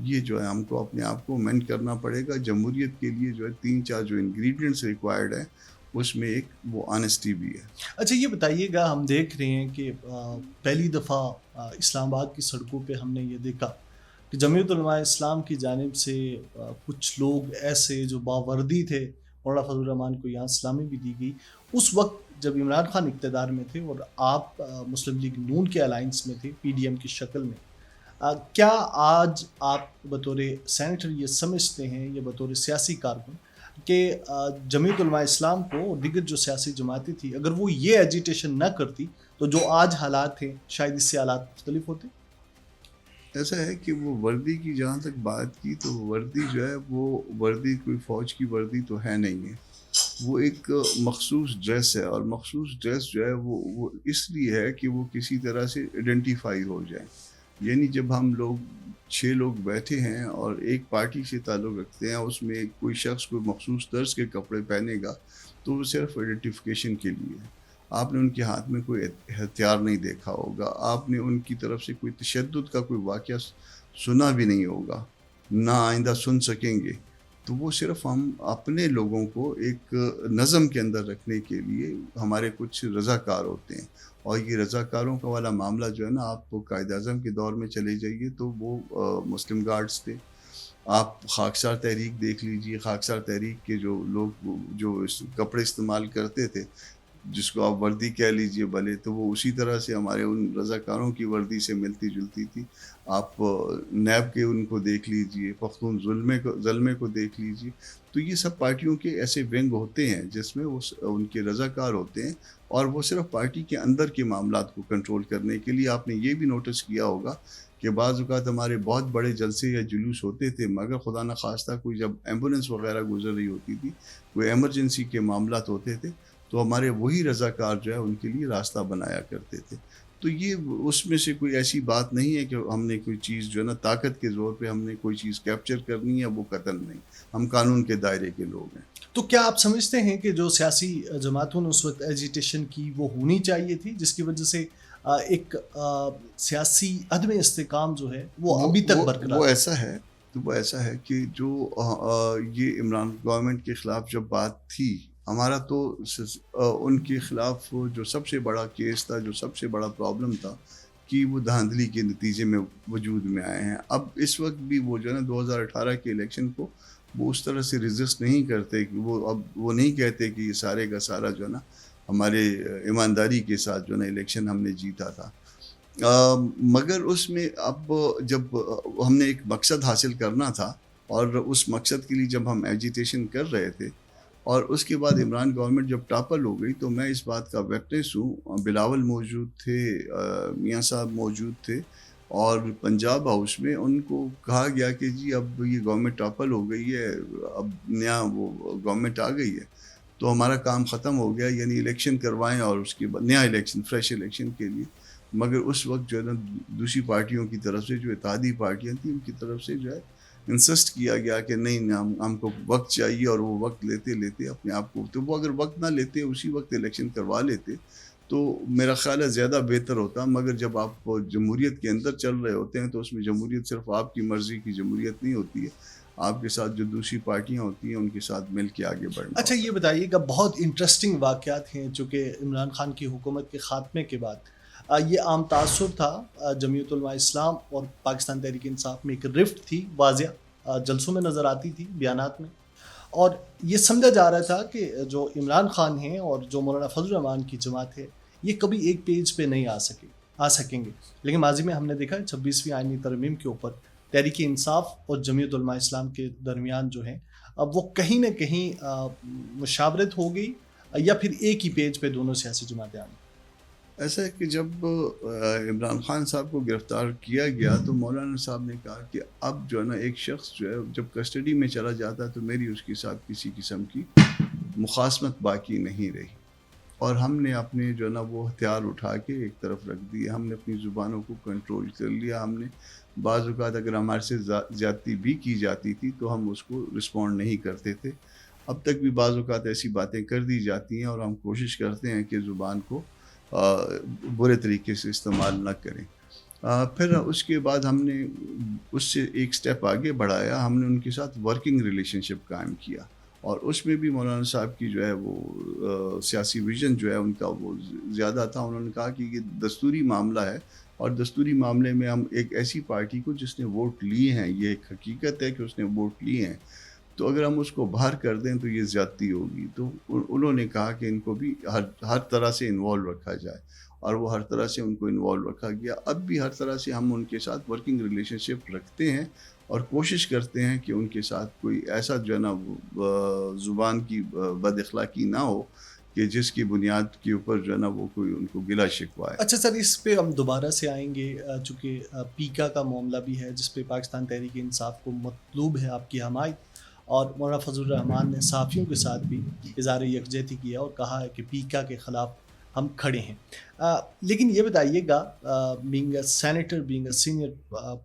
یہ جو ہے ہم کو اپنے آپ کو مینٹ کرنا پڑے گا۔ جمہوریت کے لیے جو ہے 3-4 جو انگریڈینٹس ریکوائرڈ ہیں، اس میں ایک وہ آنیسٹی بھی ہے۔ اچھا یہ بتائیے گا، ہم دیکھ رہے ہیں کہ پہلی دفعہ اسلام آباد کی سڑکوں پہ ہم نے یہ دیکھا کہ جمعیت علماء اسلام کی جانب سے کچھ لوگ ایسے جو باوردی تھے، مولانا فضل الرحمان کو یہاں سلامی بھی دی گئی اس وقت جب عمران خان اقتدار میں تھے اور آپ مسلم لیگ نون کے الائنس میں تھے، پی ڈی ایم کی شکل میں۔ کیا آج آپ بطور سینیٹر یہ سمجھتے ہیں یا بطور سیاسی کارکن کہ جمعیت علماء اسلام کو اور دیگر جو سیاسی جماعتیں تھیں، اگر وہ یہ ایجیٹیشن نہ کرتی تو جو آج حالات ہیں شاید اس سے حالات مختلف ہوتے؟ ایسا ہے کہ وہ وردی کی جہاں تک بات کی تو وردی جو ہے وہ وردی کوئی فوج کی وردی تو ہے نہیں ہے، وہ ایک مخصوص ڈریس ہے، اور مخصوص ڈریس جو ہے وہ اس لیے ہے کہ وہ کسی طرح سے آئیڈینٹیفائی ہو جائے۔ یعنی جب ہم لوگ 6 لوگ بیٹھے ہیں اور ایک پارٹی سے تعلق رکھتے ہیں، اس میں کوئی شخص کوئی مخصوص طرز کے کپڑے پہنے گا تو وہ صرف آئیڈینٹیفیکیشن کے لیے ہے۔ آپ نے ان کے ہاتھ میں کوئی ہتھیار نہیں دیکھا ہوگا، آپ نے ان کی طرف سے کوئی تشدد کا کوئی واقعہ سنا بھی نہیں ہوگا، نہ آئندہ سن سکیں گے۔ تو وہ صرف ہم اپنے لوگوں کو ایک نظم کے اندر رکھنے کے لیے ہمارے کچھ رضاکار ہوتے ہیں، اور یہ رضاکاروں کا والا معاملہ جو ہے نا، آپ قائد اعظم کے دور میں چلے جائیے تو وہ مسلم گارڈز تھے۔ آپ خاکسار تحریک دیکھ لیجئے، خاکسار تحریک کے جو لوگ جو کپڑے استعمال کرتے تھے، جس کو آپ وردی کہہ لیجئے بھلے، تو وہ اسی طرح سے ہمارے ان رضاکاروں کی وردی سے ملتی جلتی تھی. آپ نیب کے ان کو دیکھ لیجئے، پختون زلمے کو دیکھ لیجئے. تو یہ سب پارٹیوں کے ایسے ونگ ہوتے ہیں جس میں وہ ان کے رضاکار ہوتے ہیں، اور وہ صرف پارٹی کے اندر کے معاملات کو کنٹرول کرنے کے لیے. آپ نے یہ بھی نوٹس کیا ہوگا کہ بعض اوقات ہمارے بہت بڑے جلسے یا جلوس ہوتے تھے، مگر خدا نخواستہ کوئی جب ایمبولینس وغیرہ گزر رہی ہوتی تھی، کوئی ایمرجنسی کے معاملات ہوتے تھے، تو ہمارے وہی رضاکار جو ہے ان کے لیے راستہ بنایا کرتے تھے. تو یہ اس میں سے کوئی ایسی بات نہیں ہے کہ ہم نے کوئی چیز جو ہے نا طاقت کے زور پہ ہم نے کوئی چیز کیپچر کرنی ہے، وہ قتل نہیں. ہم قانون کے دائرے کے لوگ ہیں. تو کیا آپ سمجھتے ہیں کہ جو سیاسی جماعتوں نے اس وقت ایجیٹیشن کی وہ ہونی چاہیے تھی، جس کی وجہ سے ایک سیاسی عدم استحکام جو ہے وہ ابھی تک برقرار ہے؟ وہ ایسا ہے کہ جو یہ عمران گورنمنٹ کے خلاف جب بات تھی، ہمارا تو ان کے خلاف جو سب سے بڑا کیس تھا، جو سب سے بڑا پرابلم تھا، کہ وہ دھاندلی کے نتیجے میں وجود میں آئے ہیں. اب اس وقت بھی وہ جو ہے نا 2018 کے الیکشن کو وہ اس طرح سے ریزسٹ نہیں کرتے کہ وہ نہیں کہتے کہ یہ سارے کا سارا جو ہے نا ہمارے ایمانداری کے ساتھ جو ہے نا الیکشن ہم نے جیتا تھا. مگر اس میں اب جب ہم نے ایک مقصد حاصل کرنا تھا، اور اس مقصد کے لیے جب ہم ایجیٹیشن کر رہے تھے، اور اس کے بعد عمران گورنمنٹ جب ٹاپل ہو گئی، تو میں اس بات کا وٹنس ہوں. بلاول موجود تھے، میاں صاحب موجود تھے، اور پنجاب ہاؤس میں ان کو کہا گیا کہ جی اب یہ گورنمنٹ ٹاپل ہو گئی ہے، اب نیا وہ گورنمنٹ آ گئی ہے، تو ہمارا کام ختم ہو گیا، یعنی الیکشن کروائیں اور اس کے بعد نیا الیکشن، فریش الیکشن کے لیے. مگر اس وقت جو ہے نا دوسری پارٹیوں کی طرف سے، جو اتحادی پارٹیاں تھیں، ان کی طرف سے جو ہے انسسٹ کیا گیا کہ نہیں، ہم کو وقت چاہیے، اور وہ وقت لیتے لیتے اپنے آپ کو، تو وہ اگر وقت نہ لیتے، اسی وقت الیکشن کروا لیتے، تو میرا خیال ہے زیادہ بہتر ہوتا. مگر جب آپ جمہوریت کے اندر چل رہے ہوتے ہیں، تو اس میں جمہوریت صرف آپ کی مرضی کی جمہوریت نہیں ہوتی ہے، آپ کے ساتھ جو دوسری پارٹیاں ہوتی ہیں ان کے ساتھ مل کے آگے بڑھنا. اچھا، یہ بتائیے گا، بہت انٹرسٹنگ واقعات ہیں چونکہ عمران خان کی حکومت کے خاتمے کے بعد یہ عام تاثر تھا، جمعیت علماء اسلام اور پاکستان تحریک انصاف میں ایک رفٹ تھی، واضح جلسوں میں نظر آتی تھی، بیانات میں، اور یہ سمجھا جا رہا تھا کہ جو عمران خان ہیں اور جو مولانا فضل الرحمان کی جماعت ہے، یہ کبھی ایک پیج پہ نہیں آ سکیں گے. لیکن ماضی میں ہم نے دیکھا 26ویں آئینی ترمیم کے اوپر تحریک انصاف اور جمعیت علماء اسلام کے درمیان جو ہے اب وہ کہیں نہ کہیں مشاورت ہو گئی، یا پھر ایک ہی پیج پہ دونوں سیاسی جماعتیں آئیں. ایسا ہے کہ جب عمران خان صاحب کو گرفتار کیا گیا، تو مولانا صاحب نے کہا کہ اب جو ہے نا ایک شخص جو ہے جب کسٹڈی میں چلا جاتا ہے، تو میری اس کے ساتھ کسی قسم کی مخاصمت باقی نہیں رہی، اور ہم نے اپنے جو ہے نا وہ ہتھیار اٹھا کے ایک طرف رکھ دیے. ہم نے اپنی زبانوں کو کنٹرول کر لیا. ہم نے بعض اوقات اگر ہمارے سے زیادتی بھی کی جاتی تھی، تو ہم اس کو رسپونڈ نہیں کرتے تھے. اب تک بھی بعض اوقات ایسی باتیں کر دی جاتی ہیں، اور ہم کوشش کرتے ہیں کہ زبان کو برے طریقے سے استعمال نہ کریں. پھر اس کے بعد ہم نے اس سے ایک سٹیپ آگے بڑھایا. ہم نے ان کے ساتھ ورکنگ ریلیشن شپ قائم کیا، اور اس میں بھی مولانا صاحب کی جو ہے وہ سیاسی ویژن جو ہے ان کا وہ زیادہ تھا. انہوں نے کہا کہ یہ دستوری معاملہ ہے، اور دستوری معاملے میں ہم ایک ایسی پارٹی کو جس نے ووٹ لیے ہیں، یہ ایک حقیقت ہے کہ اس نے ووٹ لیے ہیں، تو اگر ہم اس کو باہر کر دیں تو یہ زیادتی ہوگی. تو انہوں نے کہا کہ ان کو بھی ہر طرح سے انوالو رکھا جائے، اور وہ ہر طرح سے ان کو انوالو رکھا گیا. اب بھی ہر طرح سے ہم ان کے ساتھ ورکنگ ریلیشن شپ رکھتے ہیں، اور کوشش کرتے ہیں کہ ان کے ساتھ کوئی ایسا جو ہے نا زبان کی بد اخلاقی نہ ہو کہ جس کی بنیاد کے اوپر جو ہے نا وہ کوئی ان کو گلا شکوا ہے. اچھا سر، اس پہ ہم دوبارہ سے آئیں گے، چونکہ پیکا کا معاملہ بھی ہے جس پہ پاکستان تحریک انصاف کو مطلوب ہے آپ کی حمایت، اور مولانا فضل الرحمان نے صحافیوں کے ساتھ بھی اظہار یکجہتی کیا اور کہا ہے کہ پیکا کے خلاف ہم کھڑے ہیں. لیکن یہ بتائیے گا، being a senator, being a senior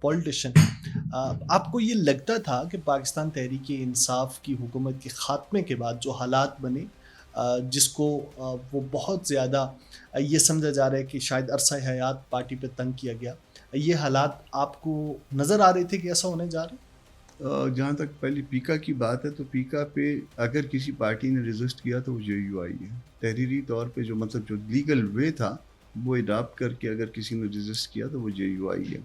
politician, آپ کو یہ لگتا تھا کہ پاکستان تحریک انصاف کی حکومت کے خاتمے کے بعد جو حالات بنے، جس کو وہ بہت زیادہ یہ سمجھا جا رہا ہے کہ شاید عرصہ حیات پارٹی پہ تنگ کیا گیا، یہ حالات آپ کو نظر آ رہے تھے کہ ایسا ہونے جا رہا ہے؟ جہاں تک پہلی پیکا کی بات ہے، تو پیکا پہ اگر کسی پارٹی نے ریزسٹ کیا تو وہ JUI ہے. تحریری طور پہ جو مطلب جو لیگل وے تھا وہ اڈاپٹ کر کے اگر کسی نے ریزسٹ کیا تو وہ JUI ہے.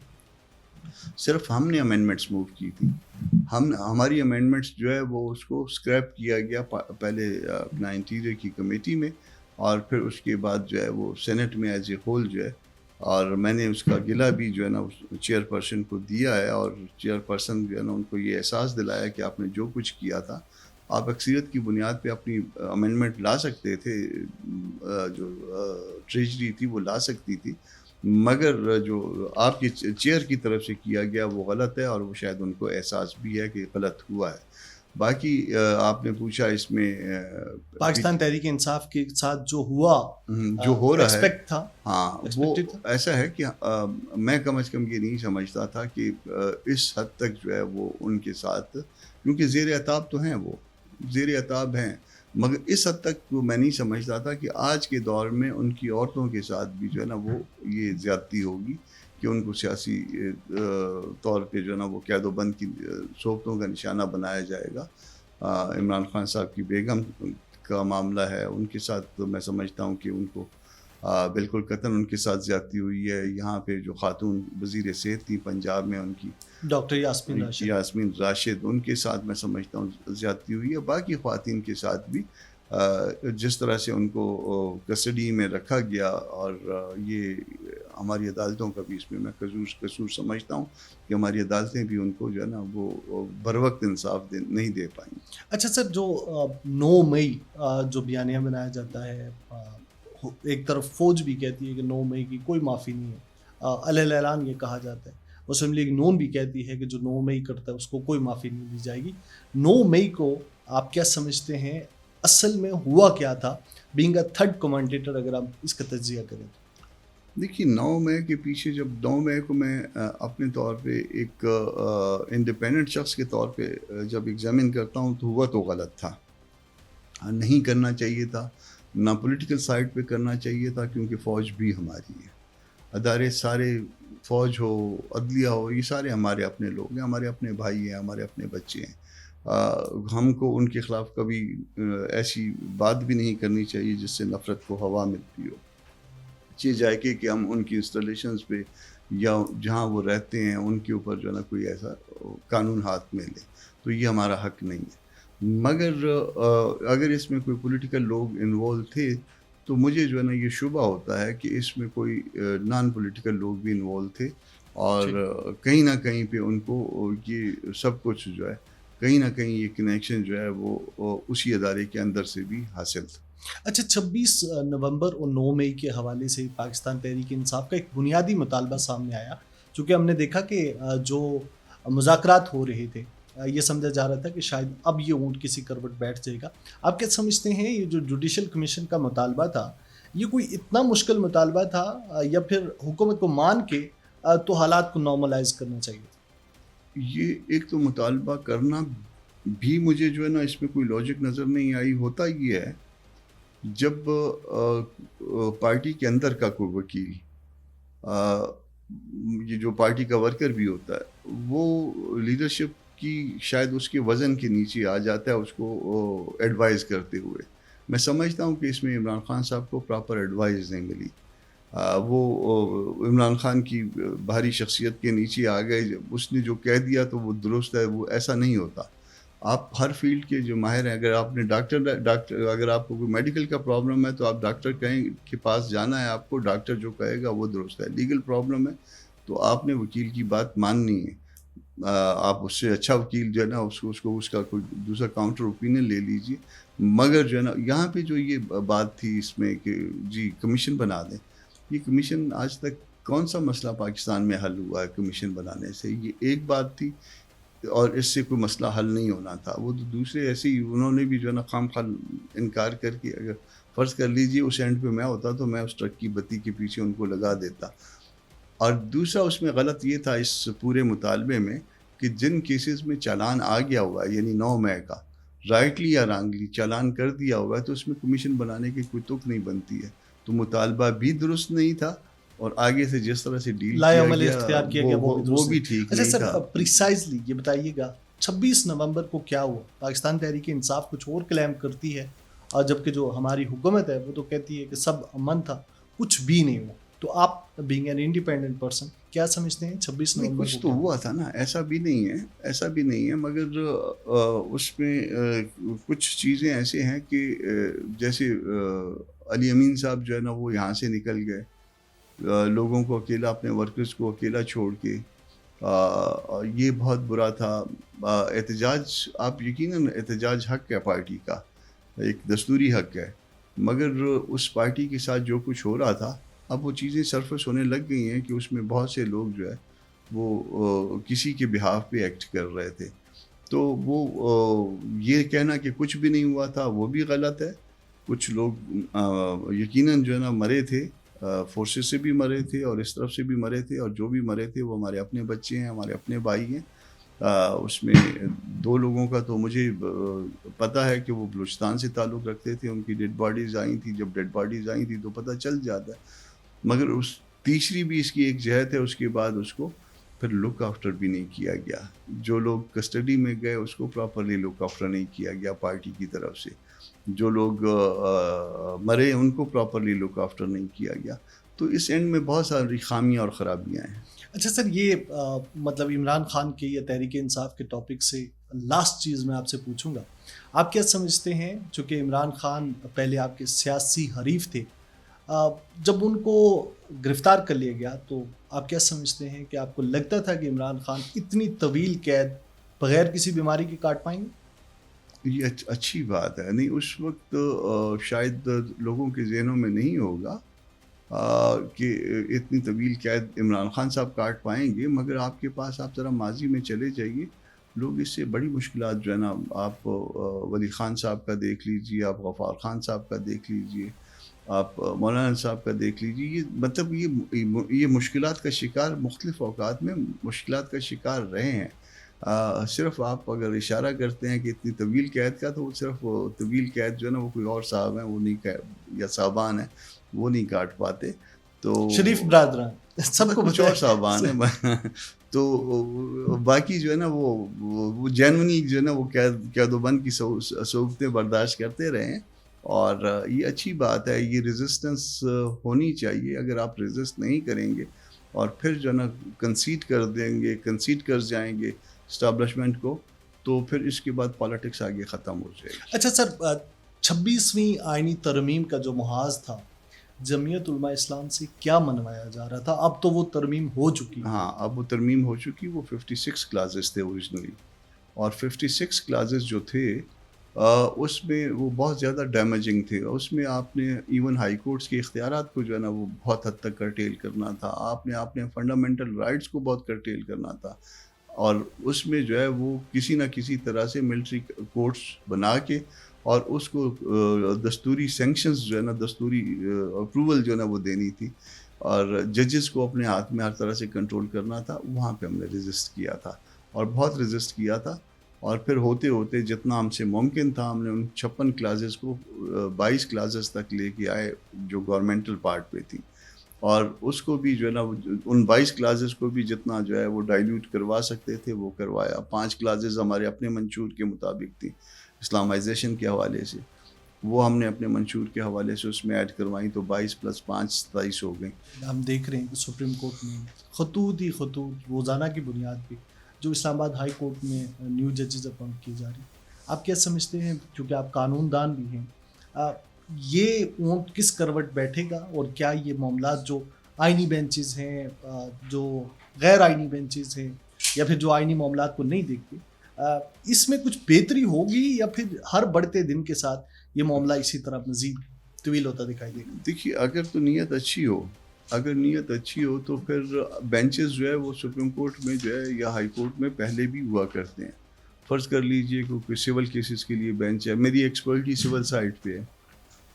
صرف ہم نے امینڈمنٹس موو کی تھی. ہماری امینڈمنٹس جو ہے وہ اس کو اسکریپ کیا گیا پہلے اپنا انٹیریئر کی کمیٹی میں، اور پھر اس کے بعد جو ہے وہ سینٹ میں ایز اے ہول جو ہے، اور میں نے اس کا گلہ بھی جو ہے نا چیئر پرسن کو دیا ہے، اور چیئر پرسن جو ہے نا ان کو یہ احساس دلایا کہ آپ نے جو کچھ کیا تھا، آپ اکثریت کی بنیاد پہ اپنی امینڈمنٹ لا سکتے تھے، جو ٹریجری تھی وہ لا سکتی تھی، مگر جو آپ کی چیئر کی طرف سے کیا گیا وہ غلط ہے، اور وہ شاید ان کو احساس بھی ہے کہ غلط ہوا ہے۔ باقی آپ نے پوچھا اس میں پاکستان تحریک انصاف کے ساتھ جو ہوا جو ہو رہا ہے، ایکسپیکٹ تھا، ہاں وہ ایکسپیکٹڈ تھا۔ ایسا ہے کہ میں کم از کم یہ نہیں سمجھتا تھا کہ اس حد تک جو ہے وہ ان کے ساتھ، کیونکہ زیر عتاب تو ہیں، وہ زیر عتاب ہیں، مگر اس حد تک میں نہیں سمجھتا تھا کہ آج کے دور میں ان کی عورتوں کے ساتھ بھی جو ہے نا وہ یہ زیادتی ہوگی کہ ان کو سیاسی طور پہ جو ہے نا وہ قید و بند کی صوبتوں کا نشانہ بنایا جائے گا۔ عمران خان صاحب کی بیگم کا معاملہ ہے، ان کے ساتھ تو میں سمجھتا ہوں کہ ان کو بالکل قطعاً ان کے ساتھ زیادتی ہوئی ہے۔ یہاں پہ جو خاتون وزیر صحت تھی پنجاب میں، ان کی ڈاکٹر یاسمین راشد، ان کے ساتھ میں سمجھتا ہوں زیادتی ہوئی ہے۔ باقی خواتین کے ساتھ بھی جس طرح سے ان کو کسٹڈی میں رکھا گیا، اور یہ ہماری عدالتوں کا بھی اس میں قصور سمجھتا ہوں کہ ہماری عدالتیں بھی ان کو جو ہے نا وہ بروقت انصاف نہیں دے پائیں۔ اچھا سر، جو 9 مئی جو بیانیہ بنایا جاتا ہے، ایک طرف فوج بھی کہتی ہے کہ 9 مئی کی کوئی معافی نہیں ہے، علیہ اعلان یہ کہا جاتا ہے، مسلم لیگ نون بھی کہتی ہے کہ جو 9 مئی کرتا ہے اس کو کوئی معافی نہیں دی جائے گی۔ 9 مئی کو آپ کیا سمجھتے ہیں اصل میں ہوا کیا تھا، بینگ اے تھرڈ کمنٹیٹر، اگر آپ اس کا تجزیہ کریں؟ دیکھیے 9 مئی کے پیچھے، جب 9 مئی کو میں اپنے طور پہ ایک انڈیپینڈنٹ شخص کے طور پہ جب ایگزامن کرتا ہوں تو ہوا تو غلط تھا، نہیں کرنا چاہیے تھا، نہ پولیٹیکل سائڈ پہ کرنا چاہیے تھا، کیونکہ فوج بھی ہماری ہے، ادارے سارے، فوج ہو، عدلیہ ہو، یہ سارے ہمارے اپنے لوگ ہیں، ہمارے اپنے بھائی ہیں، ہمارے اپنے بچے ہیں۔ ہم کو ان کے خلاف کبھی ایسی بات بھی نہیں کرنی چاہیے جس سے نفرت کو ہوا ملتی ہو۔ چیز جائے کہ ہم ان کی انسٹالیشنز پہ یا جہاں وہ رہتے ہیں ان کے اوپر جو ہے نا کوئی ایسا قانون ہاتھ میں لے، تو یہ ہمارا حق نہیں ہے۔ مگر اگر اس میں کوئی پولیٹیکل لوگ انوالو تھے تو مجھے جو ہے نا یہ شبہ ہوتا ہے کہ اس میں کوئی نان پولیٹیکل لوگ بھی انوالو تھے، اور کہیں نہ کہیں پہ ان کو یہ سب کچھ جو ہے، کہیں نہ کہیں یہ کنیکشن جو ہے وہ اسی ادارے کے اندر سے بھی حاصل تھا۔ اچھا، 26 نومبر اور 9 مئی کے حوالے سے پاکستان تحریک انصاف کا ایک بنیادی مطالبہ سامنے آیا، چونکہ ہم نے دیکھا کہ جو مذاکرات ہو رہے تھے، یہ سمجھا جا رہا تھا کہ شاید اب یہ اونٹ کسی کروٹ بیٹھ جائے گا۔ آپ کیا سمجھتے ہیں یہ جو جوڈیشل کمیشن کا مطالبہ تھا، یہ کوئی اتنا مشکل مطالبہ تھا، یا پھر حکومت کو مان کے تو حالات کو نارملائز کرنا چاہیے تھا؟ یہ ایک تو مطالبہ کرنا بھی مجھے جو ہے نا اس میں کوئی لاجک نظر نہیں آئی۔ ہوتا یہ ہے جب پارٹی کے اندر کا کوئی وکیل، یہ جو پارٹی کا ورکر بھی ہوتا ہے، وہ لیڈرشپ کی شاید اس کے وزن کے نیچے آ جاتا ہے اس کو ایڈوائز کرتے ہوئے، میں سمجھتا ہوں کہ اس میں عمران خان صاحب کو پراپر ایڈوائز نہیں ملی۔ وہ عمران خان کی بھاری شخصیت کے نیچے آ گئے، اس نے جو کہہ دیا تو وہ درست ہے، وہ ایسا نہیں ہوتا۔ آپ ہر فیلڈ کے جو ماہر ہیں، اگر آپ نے ڈاکٹر اگر آپ کو کوئی میڈیکل کا پرابلم ہے تو آپ ڈاکٹر کے پاس جانا ہے، آپ کو ڈاکٹر جو کہے گا وہ درست ہے۔ لیگل پرابلم ہے تو آپ نے وکیل کی بات ماننی ہے، آپ اس سے اچھا وکیل جو ہے نا اس کا کوئی دوسرا کاؤنٹر اوپینین لے لیجیے۔ مگر جو ہے نا یہاں پہ جو یہ بات تھی اس میں کہ جی کمیشن بنا دیں، یہ کمیشن آج تک کون سا مسئلہ پاکستان میں حل ہوا ہے کمیشن بنانے سے؟ یہ ایک بات تھی، اور اس سے کوئی مسئلہ حل نہیں ہونا تھا۔ وہ تو دوسرے ایسے ہی انہوں نے بھی جو ہے نا خام خال انکار کر کے، اگر فرض کر لیجیے اس اینڈ پہ میں ہوتا تو میں اس ٹرک کی بتی کے پیچھے ان کو لگا دیتا۔ اور دوسرا اس میں غلط یہ تھا اس پورے مطالبے میں کہ جن کیسز میں چالان آ گیا ہوا ہے، یعنی 9 مئی کا رائٹلی یا رانگلی چالان کر دیا ہوا ہے، تو اس میں کمیشن بنانے کی کوئی تک نہیں بنتی ہے۔ تو مطالبہ بھی درست نہیں تھا، اور آگے سے جس طرح سے ڈیل کیا گیا وہ بھی ٹھیک نہیں تھا۔ اچھا سر، پریسائزلی یہ بتائیے گا 26 نومبر کو کیا ہوا؟ پاکستان تحریک انصاف کچھ اور کلیم کرتی ہے، اور جبکہ جو ہماری حکومت ہے وہ تو کہتی ہے کہ سب امن تھا، کچھ بھی نہیں ہوا۔ تو آپ بینگ این انڈیپینڈنٹ پرسن کیا سمجھتے ہیں 26 نومبر کچھ تو ہوا تھا نا، ایسا بھی نہیں ہے، مگر اس میں کچھ چیزیں ایسے ہیں کہ جیسے علی امین صاحب جو ہے نا وہ یہاں سے نکل گئے, لوگوں کو اکیلا, اپنے ورکرز کو اکیلا چھوڑ کے. یہ بہت برا تھا. احتجاج, آپ یقیناً احتجاج حق ہے پارٹی کا, ایک دستوری حق ہے, مگر اس پارٹی کے ساتھ جو کچھ ہو رہا تھا اب وہ چیزیں سرفس ہونے لگ گئی ہیں کہ اس میں بہت سے لوگ جو ہے وہ کسی کے بہاف پہ ایکٹ کر رہے تھے. تو وہ یہ کہنا کہ کچھ بھی نہیں ہوا تھا وہ بھی غلط ہے. کچھ لوگ یقیناً جو ہے نا مرے تھے, فورسز سے بھی مرے تھے اور اس طرف سے بھی مرے تھے, اور جو بھی مرے تھے وہ ہمارے اپنے بچے ہیں, ہمارے اپنے بھائی ہیں. اس میں 2 لوگوں کا تو مجھے پتہ ہے کہ وہ بلوچستان سے تعلق رکھتے تھے, ان کی ڈیڈ باڈیز آئی تھیں. جب ڈیڈ باڈیز آئی تھیں تو پتہ چل جاتا ہے, مگر اس تیسری بھی اس کی ایک جہت ہے. اس کے بعد اس کو پھر لک آفٹر بھی نہیں کیا گیا. جو لوگ کسٹڈی میں گئے اس کو پراپرلی لک آفٹر نہیں کیا گیا پارٹی کی طرف سے. جو لوگ مرے ان کو پراپرلی لک آفٹر نہیں کیا گیا. تو اس اینڈ میں بہت ساری خامیاں اور خرابیاں ہیں. اچھا سر, یہ مطلب عمران خان کے یا تحریک انصاف کے ٹاپک سے لاسٹ چیز میں آپ سے پوچھوں گا, آپ کیا سمجھتے ہیں, چونکہ عمران خان پہلے آپ کے سیاسی حریف تھے, جب ان کو گرفتار کر لیا گیا تو آپ کیا سمجھتے ہیں کہ آپ کو لگتا تھا کہ عمران خان اتنی طویل قید بغیر کسی بیماری کے کاٹ پائیں گے؟ یہ اچھی بات ہے. نہیں, اس وقت شاید لوگوں کے ذہنوں میں نہیں ہوگا کہ اتنی طویل قید عمران خان صاحب کاٹ پائیں گے, مگر آپ کے پاس آپ ذرا ماضی میں چلے جائیے, لوگ اس سے بڑی مشکلات جو ہے نا, آپ ولی خان صاحب کا دیکھ لیجئے, آپ غفار خان صاحب کا دیکھ لیجئے, آپ مولانا صاحب کا دیکھ لیجئے. یہ مطلب یہ مشکلات کا شکار مختلف اوقات میں مشکلات کا شکار رہے ہیں. صرف آپ اگر اشارہ کرتے ہیں کہ اتنی طویل قید کا, تو وہ صرف طویل قید جو ہے نا وہ کوئی اور صاحب ہیں وہ نہیں, یا صاحبان ہیں وہ نہیں کاٹ پاتے. تو شریف برادران سب کو کچھ اور صاحبان ہیں. تو باقی جو ہے نا وہ جینونی جو ہے نا وہ قید و بند کی صعوبتیں برداشت کرتے رہے ہیں, اور یہ اچھی بات ہے. یہ ریزسٹنس ہونی چاہیے. اگر آپ ریزسٹ نہیں کریں گے اور پھر جو ہے نا کنسیڈ کر دیں گے, کنسیڈ کر جائیں گے اسٹیبلشمنٹ کو, تو پھر اس کے بعد پالیٹکس آگے ختم ہو جائے گی. اچھا سر, 26ویں آئینی ترمیم کا جو محاذ تھا جمعیت علماء اسلام سے کیا منوایا جا رہا تھا, اب تو وہ ترمیم ہو چکی؟ ہاں, اب وہ ترمیم ہو چکی. وہ 56 کلازز تھے اوریجنلی, اور 56 کلازز جو تھے اس میں وہ بہت زیادہ ڈیمیجنگ تھے. اس میں آپ نے ایون ہائی کورٹس کے اختیارات کو جو ہے نا وہ بہت حد تک کرٹیل کرنا تھا. آپ نے فنڈامنٹل رائٹس کو بہت کرٹیل کرنا تھا, اور اس میں جو ہے وہ کسی نہ کسی طرح سے ملٹری کورٹس بنا کے اور اس کو دستوری سینکشنز جو ہے نا, دستوری اپروول جو ہے نا وہ دینی تھی, اور ججز کو اپنے ہاتھ میں ہر طرح سے کنٹرول کرنا تھا. وہاں پہ ہم نے ریزسٹ کیا تھا, اور بہت ریزسٹ کیا تھا. اور پھر ہوتے ہوتے جتنا ہم سے ممکن تھا ہم نے ان 56 کلازز کو 22 کلازز تک لے کے آئے جو گورنمنٹل پارٹ پہ تھی, اور اس کو بھی جو ہے نا ان 22 کلازز کو بھی جتنا جو ہے وہ ڈائلیوٹ کروا سکتے تھے وہ کروایا. 5 کلازز ہمارے اپنے منشور کے مطابق تھیں اسلامائزیشن کے حوالے سے, وہ ہم نے اپنے منشور کے حوالے سے اس میں ایڈ کروائیں, تو 22 + 5 27 ہو گئیں. ہم دیکھ رہے ہیں کہ سپریم کورٹ میں خطوط روزانہ کی بنیاد پہ جو اسلام آباد ہائی کورٹ میں نیو ججز اپوائنٹ کی جا رہی ہیں. آپ کیا سمجھتے ہیں, کیونکہ آپ قانون دان بھی ہیں, یہ اونٹ کس کروٹ بیٹھے گا, اور کیا یہ معاملات جو آئینی بینچز ہیں, جو غیر آئینی بینچز ہیں, یا پھر جو آئینی معاملات کو نہیں دیکھتے, اس میں کچھ بہتری ہوگی, یا پھر ہر بڑھتے دن کے ساتھ یہ معاملہ اسی طرح مزید طویل ہوتا دکھائی دے گا؟ دیکھیے, اگر تو نیت اچھی ہو تو پھر بینچز جو ہے وہ سپریم کورٹ میں جو ہے یا ہائی کورٹ میں پہلے بھی ہوا کرتے ہیں. فرض کر لیجئے کہ سول کیسز کے لیے بینچ ہے. میری ایکسپرٹی سول سائڈ پہ ہے,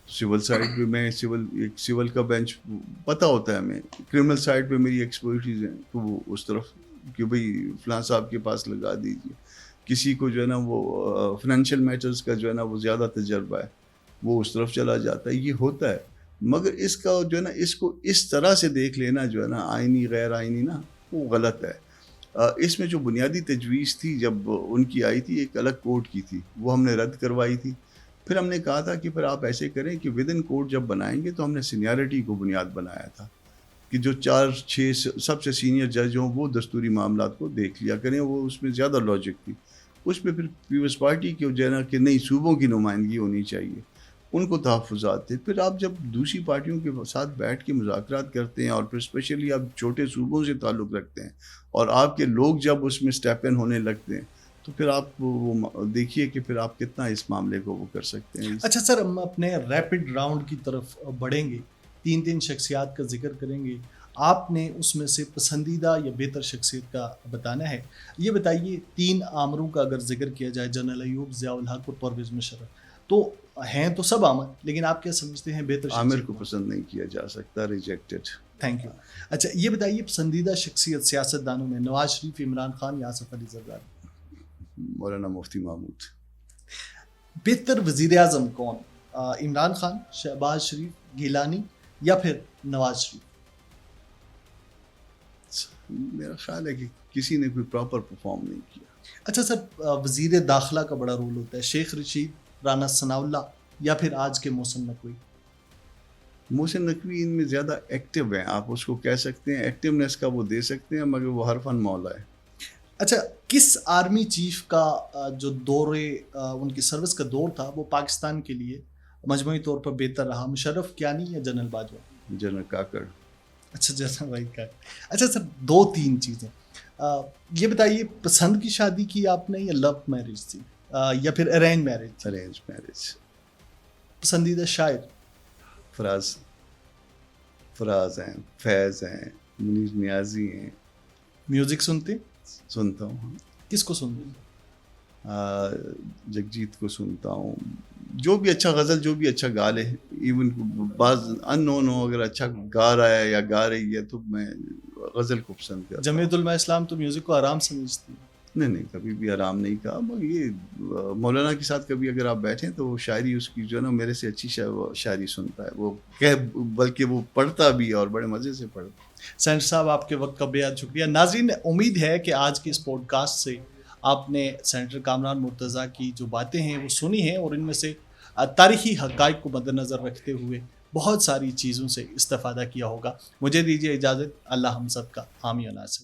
سول سائڈ پہ میں سول کا بینچ پتہ ہوتا ہے ہمیں. کرمنل سائڈ پہ میری ایکسپرٹیز ہیں, تو وہ اس طرف کہ بھئی فلاں صاحب کے پاس لگا دیجیے. کسی کو جو ہے نا وہ فنانشیل میٹرز کا جو ہے نا وہ زیادہ تجربہ ہے, وہ اس طرف چلا جاتا ہے. یہ ہوتا ہے, مگر اس کا جو ہے نا اس کو اس طرح سے دیکھ لینا جو ہے نا آئینی غیر آئینی نا, وہ غلط ہے. اس میں جو بنیادی تجویز تھی جب ان کی آئی تھی, ایک الگ کوڈ کی تھی, وہ ہم نے رد کروائی تھی. پھر ہم نے کہا تھا کہ پھر آپ ایسے کریں کہ ود ان کوڈ جب بنائیں گے تو ہم نے سینیارٹی کو بنیاد بنایا تھا کہ جو 4-6 سب سے سینئر جج ہوں وہ دستوری معاملات کو دیکھ لیا کریں. وہ اس میں زیادہ لاجک تھی. اس میں پھر پیپلز پارٹی کی جو ہے نا کہ نہیں, صوبوں کی نمائندگی ہونی چاہیے. ان کو تحفظات تھے. پھر آپ جب دوسری پارٹیوں کے ساتھ بیٹھ کے مذاکرات کرتے ہیں اور پھر اسپیشلی آپ چھوٹے صوبوں سے تعلق رکھتے ہیں اور آپ کے لوگ جب اس میں اسٹیپ ان ہونے لگتے ہیں تو پھر آپ وہ دیکھیے کہ پھر آپ کتنا اس معاملے کو وہ کر سکتے ہیں. اچھا سر، ہم اپنے ریپڈ راؤنڈ کی طرف بڑھیں گے. 3 شخصیات کا ذکر کریں گے. آپ نے اس میں سے پسندیدہ یا بہتر شخصیت کا بتانا ہے. یہ بتائیے 3 آمروں کا اگر ذکر کیا جائے، جنرل ایوب، ضیاء الحق اور پرویز مشرف، تو ہیں تو سب عامر، لیکن آپ کیا سمجھتے ہیں بہتر عامر شخصیت کو پسند نہیں کیا جا سکتا، ریجیکٹڈ. Thank you. اچھا یہ بتائیے پسندیدہ شخصیت سیاست دانوں میں نواز شریف، عمران خان یا آصف علی زرداری؟ مولانا مفتی محمود. بہتر وزیر اعظم کون؟ عمران خان، شہباز شریف، گیلانی یا پھر نواز شریف؟ میرا خیال ہے کہ کسی نے کوئی پراپر پرفارم نہیں کیا. اچھا سر، وزیر داخلہ کا بڑا رول ہوتا ہے. شیخ رشید، رانا ثناء اللہ یا پھر آج کے محسن نقوی؟ محسن نقوی ان میں زیادہ ایکٹیو ہیں، آپ اس کو کہہ سکتے ہیں، ایکٹیونیس کا وہ دے سکتے ہیں، مگر وہ ہر فن مولا ہے. اچھا، کس آرمی چیف کا جو ان کی سروس کا دور تھا وہ پاکستان کے لیے مجموعی طور پر بہتر رہا؟ مشرف کیانی یا جنرل باجوہ؟ جنرل کاکڑ. اچھا جنرل بھائی کا. اچھا سر، 2-3 چیزیں یہ بتائیے، پسند کی شادی کی آپ نے یا لو میرج تھی یا پھر ارینج میرج تھی؟ Arrange marriage. پسندیدہ شاعر؟ فراز ہیں، فیض ہیں، منیر نیازی ہیں. میوزک سنتے؟ سنتا ہوں. کس کو سنتے ہیں؟ جگجیت کو سنتا ہوں. جو بھی اچھا غزل، جو بھی اچھا گا لے، ایون بعض ان نون ہو، اگر اچھا گا رہا ہے یا گا رہی ہے تو میں غزل کو پسند کرتا ہوں. جمعیت علماء اسلام تو میوزک کو آرام سمجھتی ہے؟ نہیں، کبھی بھی آرام نہیں کہا. مگر یہ مولانا کے ساتھ کبھی اگر آپ بیٹھیں تو وہ شاعری اس کی جو ہے نا میرے سے اچھی شاعری سنتا ہے وہ، بلکہ وہ پڑھتا بھی اور بڑے مزے سے پڑھتا. سینٹر صاحب، آپ کے وقت کا بے حد شکریہ. ناظرین، امید ہے کہ آج کے اس پوڈ کاسٹ سے آپ نے سینٹر کامران مرتضیٰ کی جو باتیں ہیں وہ سنی ہیں اور ان میں سے تاریخی حقائق کو مد نظر رکھتے ہوئے بہت ساری چیزوں سے استفادہ کیا ہوگا. مجھے دیجیے اجازت. اللہ ہم سب کا حامی و ناصر.